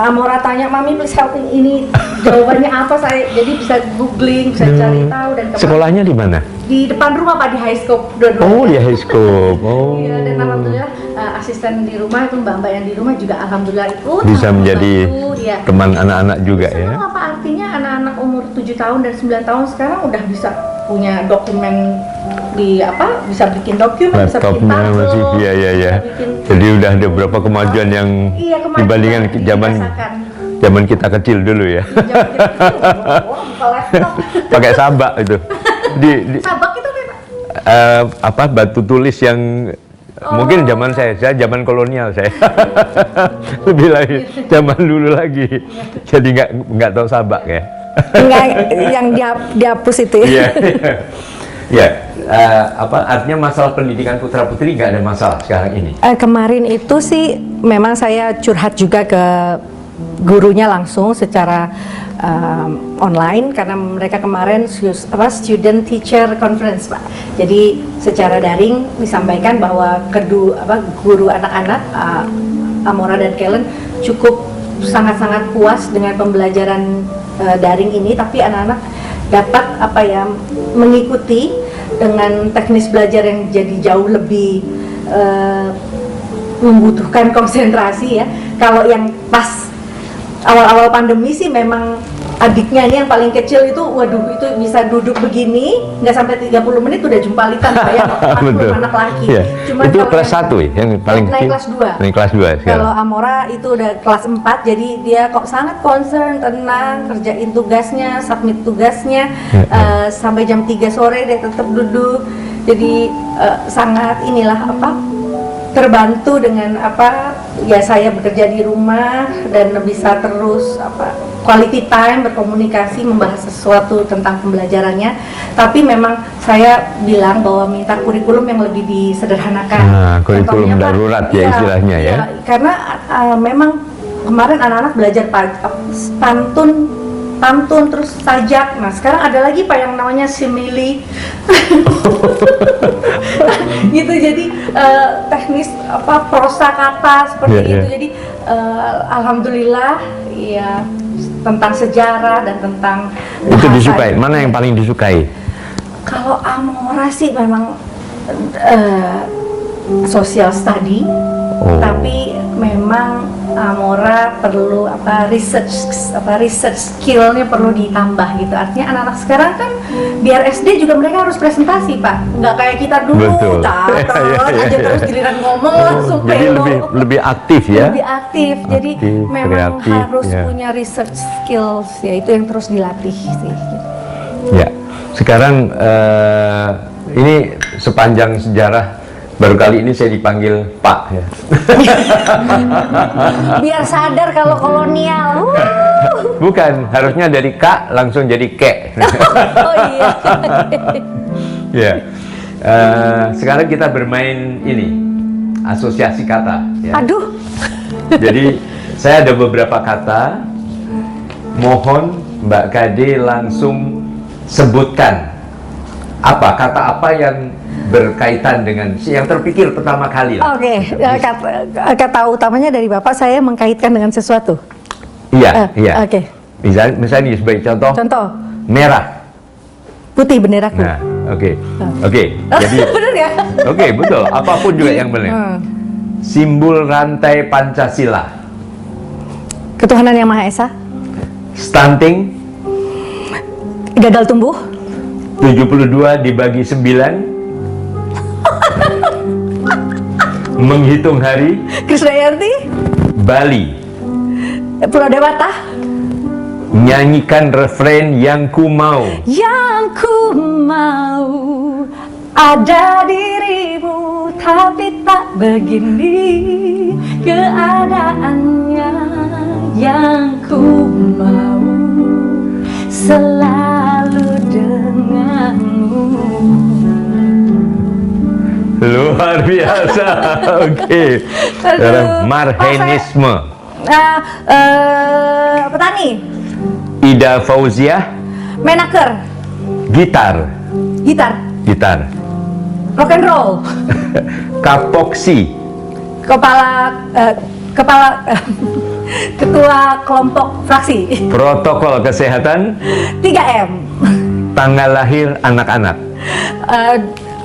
Amora tanya, "Mami please help me, ini jawabannya apa?" Saya jadi bisa googling, bisa cari tahu. Dan sekolahnya di mana? Di depan rumah Pak, di High Scope dua-duanya. Oh, di High Scope. Oh. Iya, dan alhamdulillah asisten di rumah itu mbak-mbak yang di rumah juga alhamdulillah ikut bisa menjadi teman anak-anak juga ya. Apa artinya anak-anak umur 7 tahun dan 9 tahun sekarang udah bisa punya dokumen bisa bikin dokumen, bisa bikin masih jadi udah ada beberapa kemajuan yang dibandingkan zaman kita kecil dulu ya. Pakai sabak itu. Sabak itu batu tulis yang Mungkin zaman saya zaman kolonial saya. Lebih lagi zaman dulu lagi. Jadi nggak tahu Sabak ya. Enggak, yang dihapus itu ya. Iya. Ya, artinya masalah pendidikan putra putri nggak ada masalah sekarang ini. Kemarin itu sih memang saya curhat juga ke gurunya langsung secara online karena mereka kemarin student teacher conference Pak. Jadi secara daring disampaikan bahwa guru anak-anak Amora dan Kellen cukup sangat-sangat puas dengan pembelajaran daring ini, tapi anak-anak dapat mengikuti dengan teknis belajar yang jadi jauh lebih membutuhkan konsentrasi ya. Kalau yang pas awal-awal pandemi sih memang adiknya ini yang paling kecil itu, waduh itu bisa duduk begini nggak sampai 30 menit udah jumpalitan kayak 40 anak laki. Yeah. Cuman itu kelas 1 ya, yang paling naik kecil. kelas 2. Naik kelas 2 sekarang. Kalau Amora itu udah kelas 4, jadi dia kok sangat concern, tenang, kerjain tugasnya, submit tugasnya, sampai jam 3 sore dia tetap duduk. Jadi sangat terbantu dengan saya bekerja di rumah dan bisa terus quality time berkomunikasi membahas sesuatu tentang pembelajarannya. Tapi memang saya bilang bahwa minta kurikulum yang lebih disederhanakan. Kurikulum darurat ya istilahnya ya. Karena memang kemarin anak-anak belajar pantun terus sajak. Nah sekarang ada lagi Pak yang namanya simile. Gitu, jadi teknis prosa kata seperti itu. Jadi alhamdulillah ya, tentang sejarah dan tentang itu disukai. Mana yang paling disukai? Kalau Amora sih memang social study, tapi memang Amora perlu research skillnya perlu ditambah gitu. Artinya anak-anak sekarang kan biar SD juga mereka harus presentasi Pak, nggak kayak kita dulu aja terus giliran ngomong langsung jadi lebih aktif ya. Lebih aktif, jadi memang kreatif, harus punya research skills ya, itu yang terus dilatih sih. Ya, sekarang ini sepanjang sejarah baru kali ini saya dipanggil Pak ya. Biar sadar kalau kolonial. Bukan, harusnya dari Kak langsung jadi Kek. Oh iya. Ya. Sekarang kita bermain ini asosiasi kata. Ya. Aduh. Jadi saya ada beberapa kata. Mohon Mbak Kade langsung sebutkan kata apa yang berkaitan dengan yang terpikir pertama kali lah. Oke, kata utamanya dari Bapak saya mengkaitkan dengan sesuatu. Iya. Oke. Misalnya sebagai contoh. Merah. Putih benderaku. Nah, oke. Jadi benar ya? Oke, betul. Apapun juga yang benar. Simbol rantai Pancasila. Ketuhanan Yang Maha Esa. Stunting. Gagal tumbuh. 72 dibagi 9. Menghitung hari. Krisdayanti. Bali. Pulau Dewata. Nyanyikan refrain yang ku mau. Yang ku mau ada dirimu, tapi tak begini keadaannya. Yang ku mau selalu denganmu. Luar biasa. Oke. Marhenisme. Petani. Ida Fauziah. Menaker. Gitar. Rock and roll. Kapoksi. Ketua kelompok fraksi. Protokol kesehatan. 3M. Tanggal lahir anak-anak.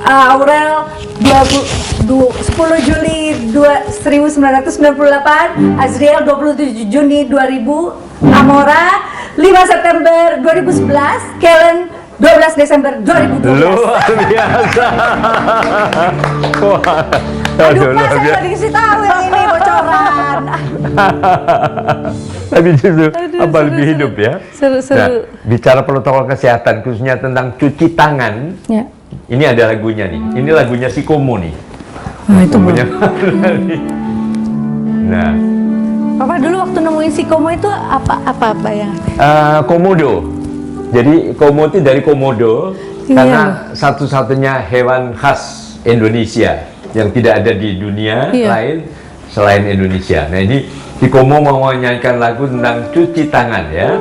Aurel 10 Juli 1998, Azriel 27 Juni 2000, Amora 5 September 2011, Kellen 12 Desember 2012. Luar biasa. Wah, Aduh, Pak, saya tadi kasih tahu yang ini bocoran. Tapi justru lebih hidup ya. Seru. Nah, bicara protokol kesehatan khususnya tentang cuci tangan. Ya. Ini ada lagunya nih. Ini lagunya si Komo nih. Nah, itu Komonya. Nah, Papa dulu waktu nemuin si Komo itu apa ya? komodo. Jadi komo itu dari komodo Iya. karena satu-satunya hewan khas Indonesia yang tidak ada di dunia Iya. lain selain Indonesia. Nah, ini si Komo mau menyanyikan lagu tentang cuci tangan ya.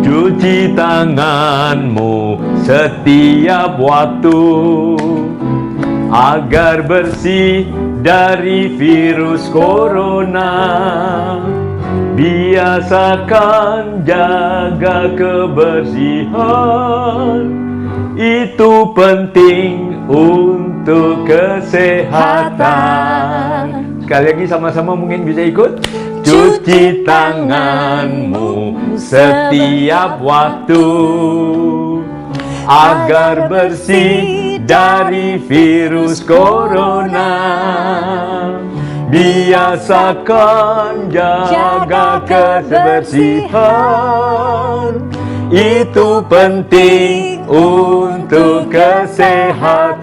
Cuci tanganmu setiap waktu agar bersih dari virus corona. Biasakan jaga kebersihan, itu penting untuk kesehatan. Sekali lagi sama-sama mungkin bisa ikut. Cuci tanganmu setiap waktu agar bersih dari virus corona. Biasakan jaga kebersihan, itu penting untuk kesehatan.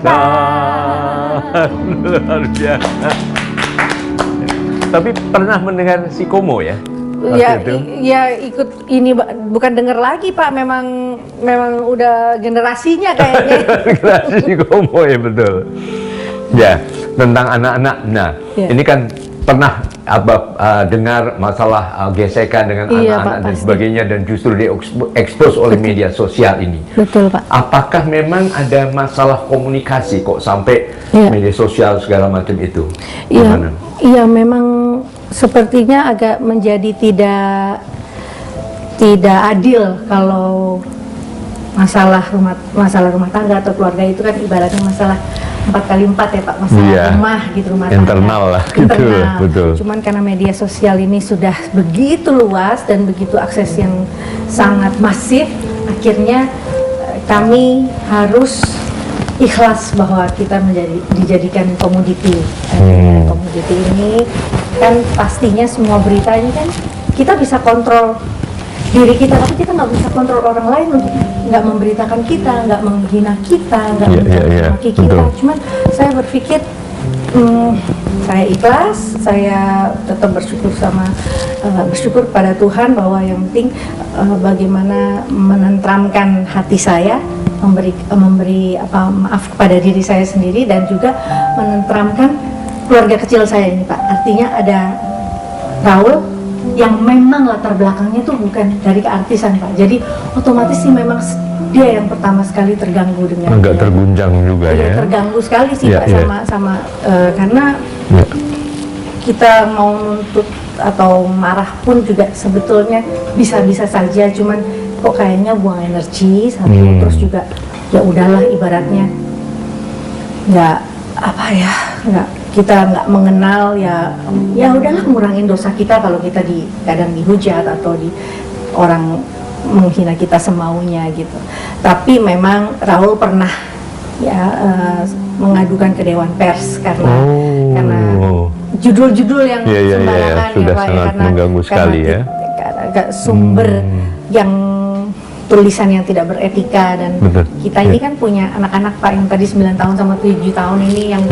Luar biasa. Tapi pernah mendengar si Komo ya? Ya, Waktu itu? ya ikut ini bukan denger lagi Pak, memang udah generasinya kayaknya. Generasi si Komo ya, betul. Ya, tentang anak-anak. Nah, Ya. ini kan pernah dengar masalah gesekan dengan Iya, anak-anak Pak, dan pasti. sebagainya, dan justru diekspos oleh media sosial ini. Betul Pak. Apakah memang ada masalah komunikasi kok sampai Iya. media sosial segala macam itu? Iya, Gimana? iya memang sepertinya agak menjadi tidak adil kalau masalah rumah tangga atau keluarga itu kan ibaratnya masalah 4x4 ya Pak, masalah Iya. rumah gitu, rumah tangga. Internal lah, gitu, Internal. betul. Cuman karena media sosial ini sudah begitu luas dan begitu akses yang sangat masif, akhirnya kami harus ikhlas bahwa kita dijadikan komoditi. Komoditi ini kan pastinya semua berita ini kan kita bisa kontrol diri kita, tapi kita nggak bisa kontrol orang lain untuk nggak memberitakan kita, nggak menghina kita, nggak memaki kita. betul. Cuman saya berpikir saya ikhlas, saya tetap bersyukur pada Tuhan bahwa yang penting bagaimana menenteramkan hati saya, memberi maaf kepada diri saya sendiri, dan juga menenteramkan keluarga kecil saya ini Pak. Artinya ada Raul yang memang latar belakangnya tuh bukan dari keartisan Pak. Jadi otomatis sih memang dia yang pertama sekali terganggu dengan Agak terguncang juga Iya, ya. terganggu sekali sih Iya, Pak iya. sama karena Ya. kita mau nuntut atau marah pun juga sebetulnya bisa-bisa saja, cuman kok kayaknya buang energi satu, terus juga ya udahlah ibaratnya nggak kita nggak mengenal, ya udahlah ngurangin dosa kita kalau kita kadang dihujat atau orang menghina kita semaunya gitu. Tapi memang Raul pernah mengadukan ke Dewan Pers karena judul-judul yang sembarangan sudah ya Pak, sangat mengganggu sekali ya. Sumber yang tulisan yang tidak beretika, dan Betul. kita ini kan punya anak-anak Pak yang tadi 9 tahun sama 7 tahun ini yang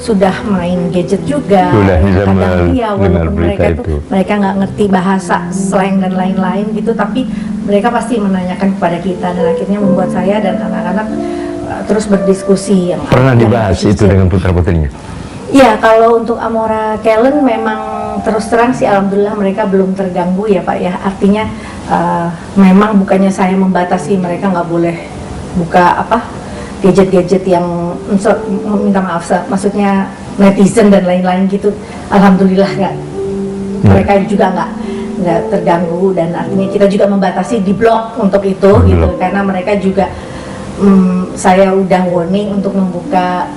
sudah main gadget juga. Sudah bisa Kadang mendengar walaupun berita mereka nggak ngerti bahasa slang dan lain-lain gitu, tapi mereka pasti menanyakan kepada kita, dan akhirnya membuat saya dan anak-anak terus berdiskusi. Pernah dibahas itu dengan putra-putrinya? Ya, kalau untuk Amora Kellen memang terus terang sih alhamdulillah mereka belum terganggu ya Pak ya. Artinya memang bukannya saya membatasi mereka nggak boleh buka gadget-gadget yang minta maaf, maksudnya netizen dan lain-lain gitu. Alhamdulillah nggak, mereka juga nggak terganggu, dan artinya kita juga membatasi di blog untuk itu gitu, karena mereka juga saya udah warning untuk membuka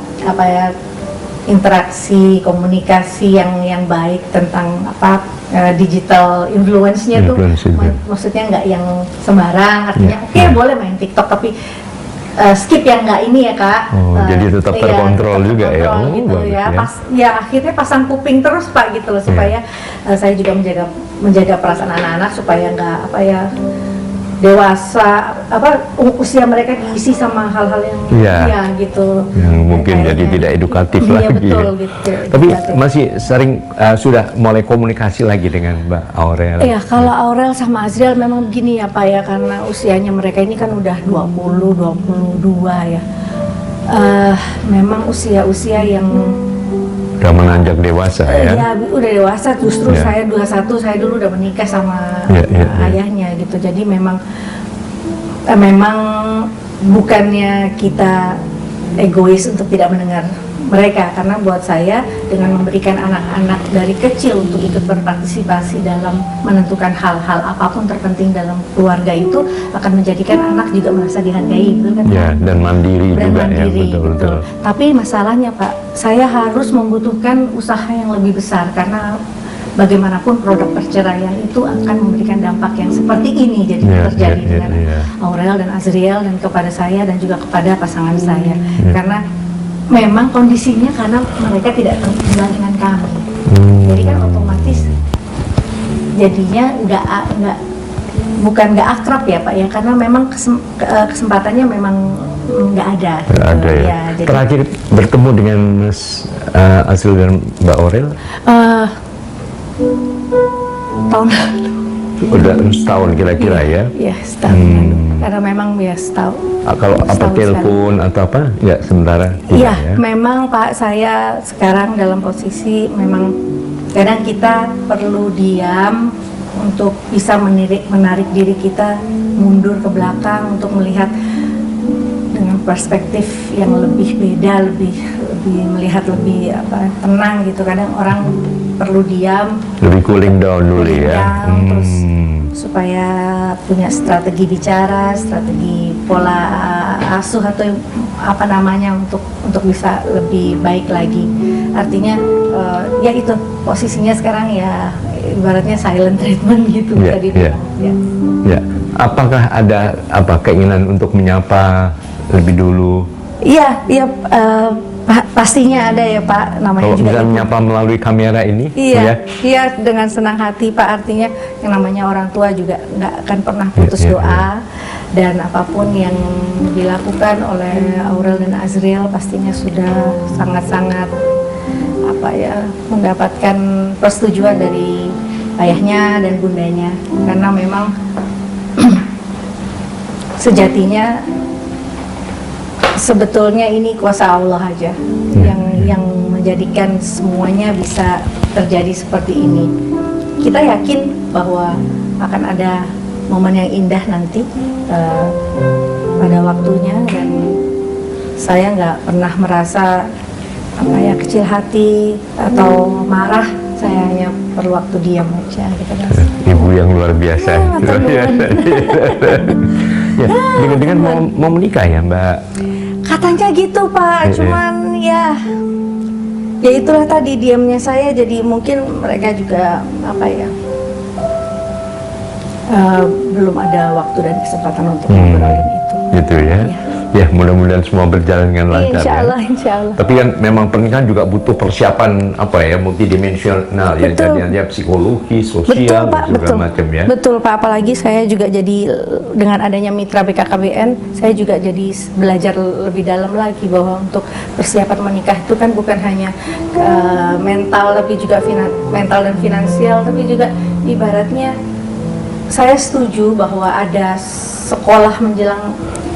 interaksi komunikasi yang baik tentang digital influence-nya tuh, maksudnya nggak yang sembarang, artinya boleh main TikTok tapi skip yang nggak ini ya Kak. Jadi tetap terkontrol juga ya. Gitu ya. Akhirnya pasang kuping terus Pak gitu loh, supaya saya juga menjaga perasaan anak-anak supaya nggak dewasa, usia mereka diisi sama hal-hal yang ya gitu, yang mungkin jadi tidak edukatif iya, lagi. betul, gitu, tapi edukatif. masih sering sudah mulai komunikasi lagi dengan Mbak Aurel. Iya, kalau Aurel sama Azriel memang begini ya Pak ya, karena usianya mereka ini kan udah 22 ya. Memang usia-usia yang udah menanjak dewasa ya. Iya, udah dewasa. Justru Ya. saya 21, saya dulu udah menikah sama Ya. ayahnya gitu. Jadi memang bukannya kita egois untuk tidak mendengar mereka, karena buat saya dengan memberikan anak-anak dari kecil untuk ikut berpartisipasi dalam menentukan hal-hal apapun terpenting dalam keluarga itu akan menjadikan anak juga merasa dihargai, betul kan? Ya, dan mandiri Dan juga mandiri, ya, betul. Tapi masalahnya Pak, saya harus membutuhkan usaha yang lebih besar karena bagaimanapun produk perceraian itu akan memberikan dampak yang seperti ini jadi terjadi dengan Aurel dan Azriel dan kepada saya dan juga kepada pasangan saya, karena memang kondisinya karena mereka tidak tinggal dengan kami, jadi kan otomatis jadinya bukan nggak akrab ya Pak ya, karena memang kesempatannya memang nggak ada. Nggak ada ya. Ya, jadi, terakhir bertemu dengan Mas Azriel dan Mbak Aurel tahun lalu. udah setahun kira-kira ya. Iya, setahun lalu. Karena memang ya setahun. Kalau apa setahun telepon atau apa? Ya sementara. Iya, ya. memang Pak, saya sekarang dalam posisi memang kadang kita perlu diam untuk bisa menarik diri kita mundur ke belakang untuk melihat dengan perspektif yang lebih beda, lebih melihat lebih tenang gitu. Kadang orang perlu diam, lebih cooling down dulu cooling ya. down, terus supaya punya strategi bicara, strategi pola asuh atau apa namanya untuk bisa lebih baik lagi. Artinya ya itu posisinya sekarang ya ibaratnya silent treatment gitu Ya, tadi. ya. Ya. Apakah ada keinginan untuk menyapa lebih dulu? Iya, pastinya ada ya Pak, namanya Kalau juga bisa ibu. menyapa melalui kamera ini, Iya, dengan senang hati Pak. Artinya yang namanya orang tua juga nggak akan pernah putus doa, dan apapun yang dilakukan oleh Aurel dan Azriel pastinya sudah sangat-sangat mendapatkan persetujuan dari ayahnya dan bundanya, karena memang sejatinya sebetulnya ini kuasa Allah aja yang menjadikan semuanya bisa terjadi seperti ini. Kita yakin bahwa akan ada momen yang indah nanti pada waktunya, dan saya nggak pernah merasa kecil hati atau marah. Saya hanya perlu waktu diam aja gitu kan. Ibu yang luar biasa. Luar biasa. Ya, dengan mau menikah ya Mbak? Katanya gitu Pak, cuman ya itulah tadi diamnya saya, jadi mungkin mereka juga belum ada waktu dan kesempatan untuk ngobrolin itu. Gitu ya. Ya, mudah-mudahan semua berjalan dengan lancar. Insya Allah. Tapi kan memang pernikahan juga butuh persiapan multidimensional ya, jadinya psikologi, sosial, Pak, dan segala macam ya. Betul Pak, apalagi saya juga jadi dengan adanya mitra BKKBN, saya juga jadi belajar lebih dalam lagi bahwa untuk persiapan menikah itu kan bukan hanya mental, tapi juga mental dan finansial, tapi juga ibaratnya saya setuju bahwa ada sekolah menjelang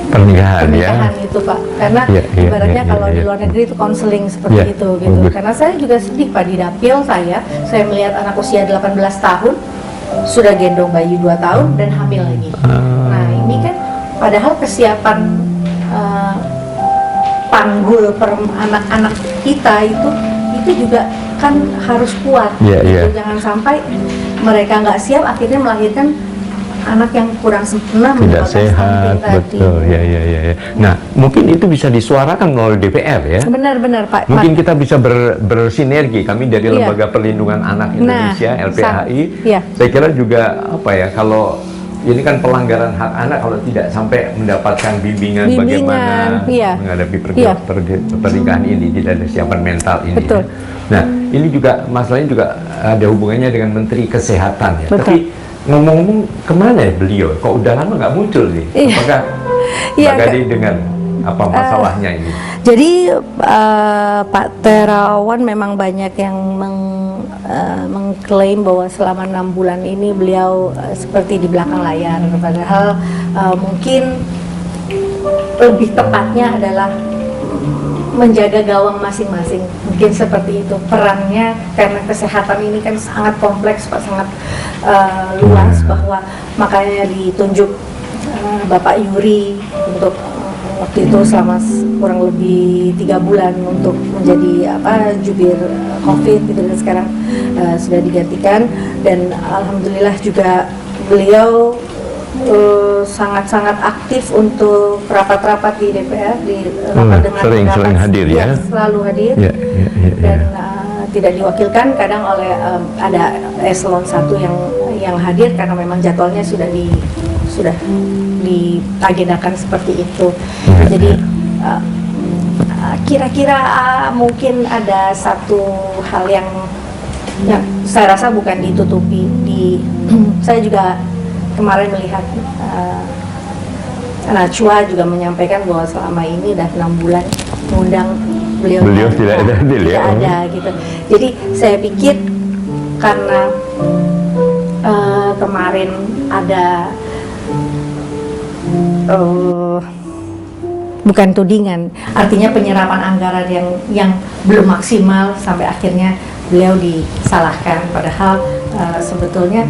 pernikahan itu Pak, karena ibaratnya kalau di luar negeri itu konseling seperti itu gitu. Karena saya juga sedih Pak, di dapil saya melihat anak usia 18 tahun sudah gendong bayi 2 tahun dan hamil lagi. Nah ini kan padahal kesiapan panggul anak-anak kita itu juga kan harus kuat. Jangan sampai mereka nggak siap akhirnya melahirkan anak yang kurang sempurna, tidak sehat, betul ya. Nah, mungkin itu bisa disuarakan oleh DPR ya. Benar Pak. Mungkin kita bisa bersinergi, kami dari Lembaga Perlindungan Anak Indonesia, LPAI. Saya kira juga kalau ini kan pelanggaran hak anak kalau tidak sampai mendapatkan bimbingan bagaimana menghadapi pernikahan ini, tidak ada siapan mental ini. Nah, ini juga masalahnya juga ada hubungannya dengan Menteri Kesehatan ya. Tapi ngomong-ngomong kemana ya beliau? Kok udah lama nggak muncul nih? Iya. Apakah Iya, Mbak Gading dengan apa masalahnya ini? Jadi Pak Terawan memang banyak yang mengklaim bahwa selama 6 bulan ini beliau seperti di belakang layar, padahal mungkin lebih tepatnya adalah menjaga gawang masing-masing, mungkin seperti itu perannya, karena kesehatan ini kan sangat kompleks Pak, sangat luas, bahwa makanya ditunjuk Bapak Yuri untuk waktu itu selama kurang lebih 3 bulan untuk menjadi jubir COVID gitu, dan sekarang sudah digantikan, dan alhamdulillah juga beliau sangat-sangat aktif untuk rapat-rapat di DPR, di rapat dengan sering hadir ya, selalu hadir, dan tidak diwakilkan kadang oleh ada eselon 1 yang hadir karena memang jadwalnya sudah diagendakan seperti itu. Jadi kira-kira mungkin ada satu hal yang saya rasa bukan ditutupi. Saya juga kemarin melihat Najwa juga menyampaikan bahwa selama ini udah 6 bulan mengundang beliau tidak ada gitu. Jadi saya pikir karena kemarin ada bukan tudingan, artinya penyerapan anggaran yang belum maksimal sampai akhirnya beliau disalahkan, padahal sebetulnya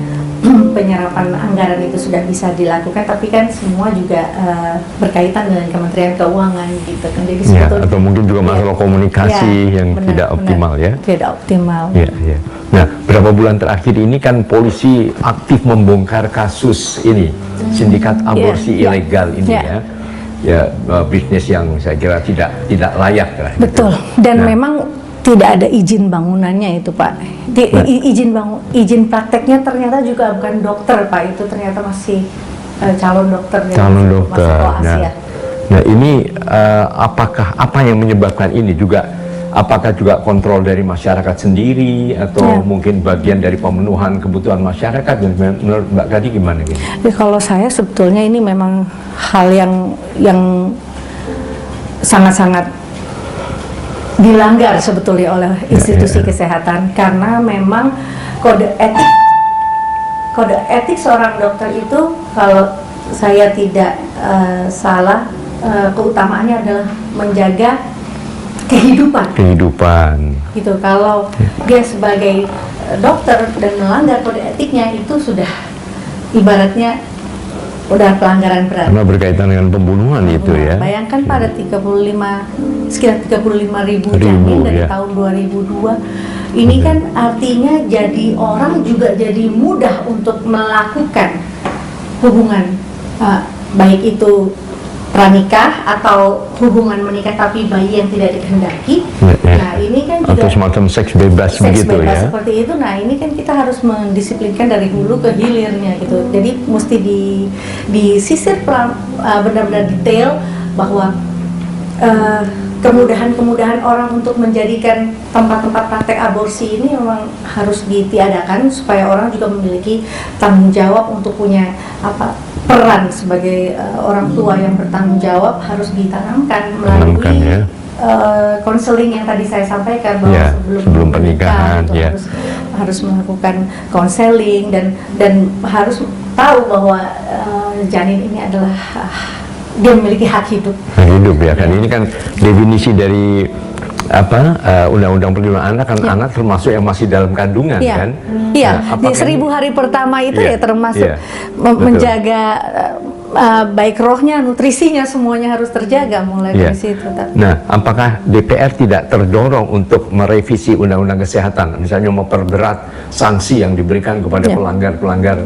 penyerapan anggaran itu sudah bisa dilakukan, tapi kan semua juga berkaitan dengan Kementerian Keuangan gitu kan. Jadi sebetulnya atau mungkin juga masalah komunikasi yang tidak optimal ya. Tidak optimal. Nah, berapa bulan terakhir ini kan polisi aktif membongkar kasus ini, sindikat aborsi ilegal ini ya, bisnis yang saya kira tidak layak lah. Betul. Gitu. Dan memang tidak ada izin bangunannya itu Pak. Izin prakteknya ternyata juga bukan dokter Pak, itu ternyata masih calon dokter. Nah ini apa yang menyebabkan ini juga? Apakah juga kontrol dari masyarakat sendiri atau mungkin bagian dari pemenuhan kebutuhan masyarakat? Menurut Mbak Gading gimana gitu? Kalau saya sebetulnya ini memang hal yang sangat-sangat dilanggar sebetulnya oleh institusi kesehatan, karena memang kode etik seorang dokter itu, kalau saya tidak salah, keutamaannya adalah menjaga kehidupan gitu. Kalau dia sebagai dokter dan melanggar kode etiknya, itu sudah ibaratnya udah pelanggaran berat. Karena berkaitan dengan pembunuhan itu ya. Bayangkan pada sekitar 35.000 janin dari tahun 2002. Ini kan artinya jadi orang juga jadi mudah untuk melakukan hubungan, baik itu pranikah atau hubungan menikah tapi bayi yang tidak dikehendaki. Nah ini kan juga atau semacam seks bebas begitu ya. Seperti itu. Nah ini kan kita harus mendisiplinkan dari hulu ke hilirnya gitu. Jadi mesti disisir benar-benar detail, bahwa kemudahan-kemudahan orang untuk menjadikan tempat-tempat praktek aborsi ini memang harus ditiadakan, supaya orang juga memiliki tanggung jawab untuk punya peran sebagai orang tua yang bertanggung jawab, harus ditanamkan melalui konseling yang tadi saya sampaikan, bahwa sebelum pernikahan harus melakukan konseling, dan harus tahu bahwa janin ini adalah dia memiliki hak hidup. Ya kan, ini kan definisi dari undang-undang perlindungan anak kan, anak termasuk yang masih dalam kandungan kan. Di 1000 hari pertama itu termasuk menjaga baik rohnya, nutrisinya, semuanya harus terjaga mulai dari situ. Nah, apakah DPR tidak terdorong untuk merevisi undang-undang kesehatan, misalnya memperberat sanksi yang diberikan kepada pelanggar-pelanggar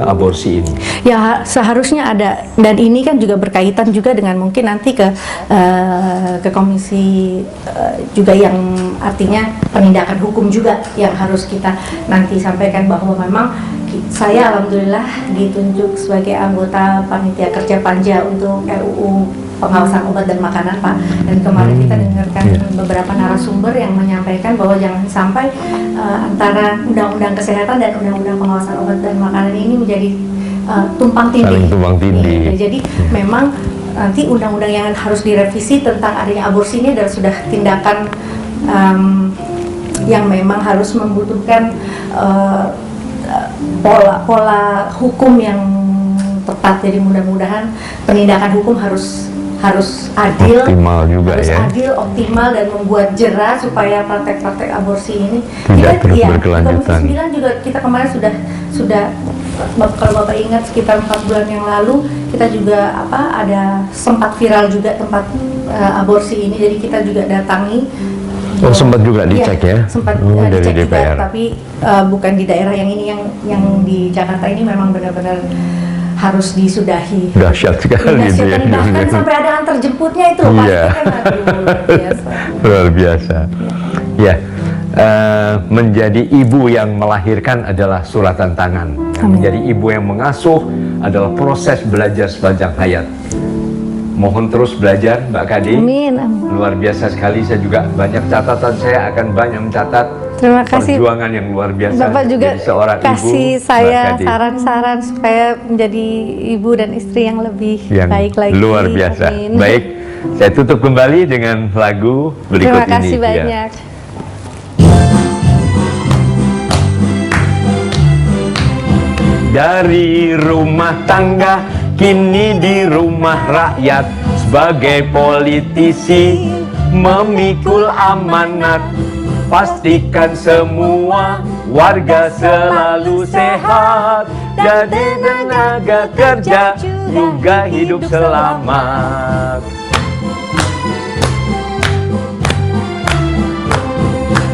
aborsi ini? Ya seharusnya ada, dan ini kan juga berkaitan juga dengan mungkin nanti ke komisi juga, yang artinya penindakan hukum juga yang harus kita nanti sampaikan, bahwa memang saya alhamdulillah ditunjuk sebagai anggota panitia kerja panja untuk RUU pengawasan obat dan makanan, Pak. Dan kemarin kita dengarkan beberapa narasumber yang menyampaikan bahwa jangan sampai antara undang-undang kesehatan dan undang-undang pengawasan obat dan makanan ini menjadi tumpang tindih. Saling tumpang tindih. Jadi memang nanti undang-undang yang harus direvisi tentang adanya aborsi ini adalah sudah tindakan yang memang harus membutuhkan pola hukum yang tepat. Jadi mudah-mudahan penindakan hukum harus adil, optimal juga, harus ya. adil, optimal, dan membuat jera supaya praktek-praktek aborsi ini tidak terus di berkelanjutan. Komisi 9 juga kita kemarin sudah kalau Bapak ingat sekitar 4 bulan yang lalu kita juga ada sempat viral juga tempat aborsi ini, jadi kita juga datangi. Oh, sempat juga dicek, ya? Sempat dari dicek juga, DPR. tapi bukan di daerah yang ini, yang di Jakarta ini memang benar-benar harus disudahi. Dahsyat sekali itu ya. Bahkan sampai ada antar jemputnya itu, Pak. Iya. Itu kan luar biasa. Luar biasa. Ya, menjadi ibu yang melahirkan adalah suratan tangan. Menjadi ibu yang mengasuh adalah proses belajar sepanjang hayat. Mohon terus belajar, Mbak Kadi. Amin. Luar biasa sekali. Saya juga banyak catatan, saya akan banyak mencatat Terima kasih. perjuangan yang luar biasa. Bapak juga jadi seorang kasih ibu, saya Mbak Kadi. saran-saran supaya menjadi ibu dan istri yang lebih Yang baik lagi. luar biasa. Amin. Baik, saya tutup kembali dengan lagu berikut Terima kasih ini. Ya. banyak. Dari rumah tangga kini di rumah rakyat, sebagai politisi memikul amanat, pastikan semua warga selalu sehat, jadi tenaga kerja juga hidup selamat.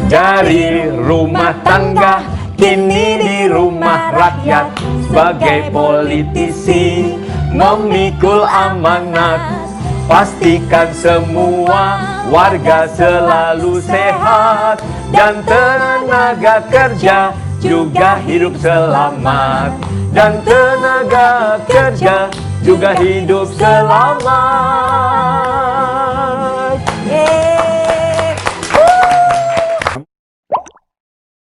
Dari rumah tangga kini di rumah rakyat, sebagai politisi memikul amanat, pastikan semua warga selalu sehat, dan tenaga kerja juga hidup selamat, dan tenaga kerja juga hidup selamat.